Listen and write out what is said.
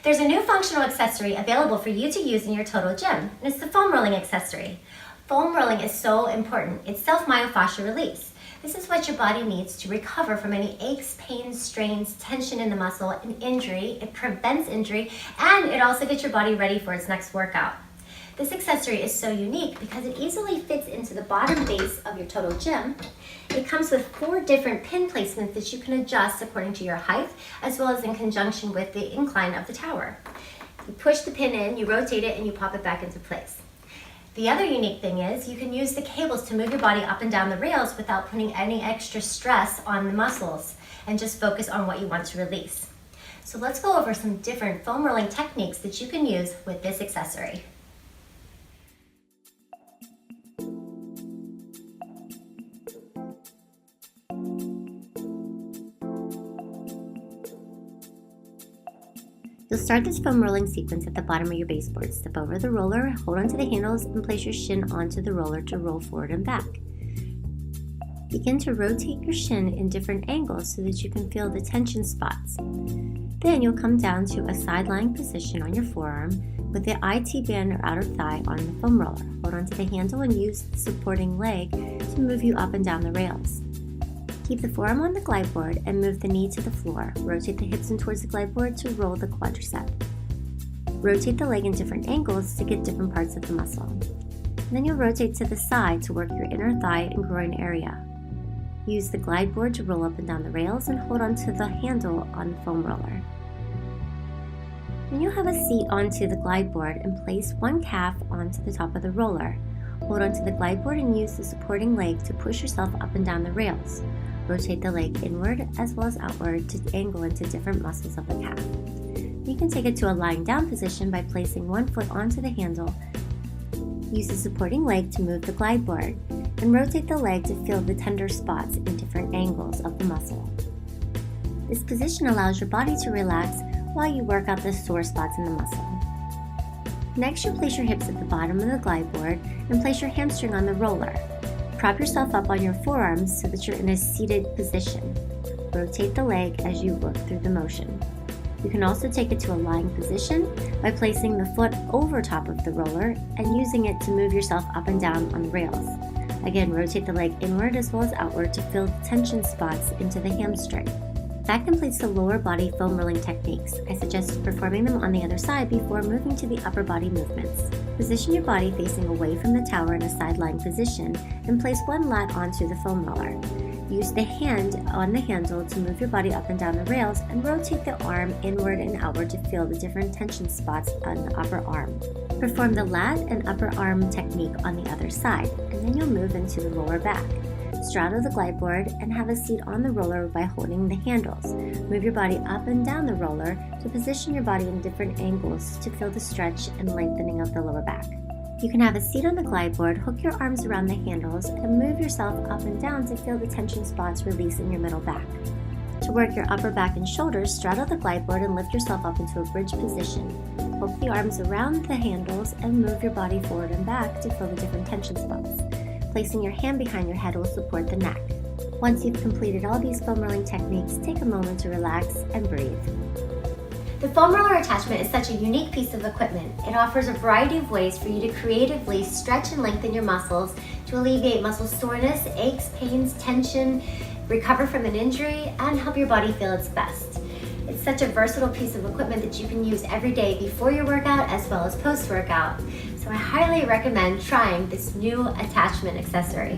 There's a new functional accessory available for you to use in your total gym, and it's the foam rolling accessory. Foam rolling is so important. It's self-myofascial release. This is what your body needs to recover from any aches, pains, strains, tension in the muscle, and injury. It prevents injury, and it also gets your body ready for its next workout. This accessory is so unique because it easily fits into the bottom base of your total gym. It comes with 4 different pin placements that you can adjust according to your height, as well as in conjunction with the incline of the tower. You push the pin in, you rotate it, and you pop it back into place. The other unique thing is you can use the cables to move your body up and down the rails without putting any extra stress on the muscles, and just focus on what you want to release. So let's go over some different foam rolling techniques that you can use with this accessory. You'll start this foam rolling sequence at the bottom of your baseboard. Step over the roller, hold onto the handles, and place your shin onto the roller to roll forward and back. Begin to rotate your shin in different angles so that you can feel the tension spots. Then you'll come down to a side-lying position on your forearm with the IT band or outer thigh on the foam roller. Hold onto the handle and use the supporting leg to move you up and down the rails. Keep the forearm on the glide board and move the knee to the floor. Rotate the hips in towards the glide board to roll the quadricep. Rotate the leg in different angles to get different parts of the muscle. And then you'll rotate to the side to work your inner thigh and groin area. Use the glide board to roll up and down the rails and hold onto the handle on the foam roller. Then you'll have a seat onto the glide board and place one calf onto the top of the roller. Hold onto the glide board and use the supporting leg to push yourself up and down the rails. Rotate the leg inward as well as outward to angle into different muscles of the calf. You can take it to a lying down position by placing one foot onto the handle. Use the supporting leg to move the glide board, and rotate the leg to feel the tender spots in different angles of the muscle. This position allows your body to relax while you work out the sore spots in the muscle. Next, you'll place your hips at the bottom of the glide board and place your hamstring on the roller. Prop yourself up on your forearms so that you're in a seated position. Rotate the leg as you work through the motion. You can also take it to a lying position by placing the foot over top of the roller and using it to move yourself up and down on the rails. Again, rotate the leg inward as well as outward to fill the tension spots into the hamstring. That completes the lower body foam rolling techniques. I suggest performing them on the other side before moving to the upper body movements. Position your body facing away from the tower in a side-lying position and place one lat onto the foam roller. Use the hand on the handle to move your body up and down the rails and rotate the arm inward and outward to feel the different tension spots on the upper arm. Perform the lat and upper arm technique on the other side, and then you'll move into the lower back. Straddle the glide board and have a seat on the roller by holding the handles. Move your body up and down the roller to position your body in different angles to feel the stretch and lengthening of the lower back. You can have a seat on the glide board, hook your arms around the handles, and move yourself up and down to feel the tension spots release in your middle back. To work your upper back and shoulders, straddle the glide board and lift yourself up into a bridge position. Hook the arms around the handles and move your body forward and back to feel the different tension spots. Placing your hand behind your head will support the neck. Once you've completed all these foam rolling techniques, take a moment to relax and breathe. The foam roller attachment is such a unique piece of equipment. It offers a variety of ways for you to creatively stretch and lengthen your muscles to alleviate muscle soreness, aches, pains, tension, recover from an injury, and help your body feel its best. It's such a versatile piece of equipment that you can use every day before your workout as well as post-workout. So I highly recommend trying this new attachment accessory.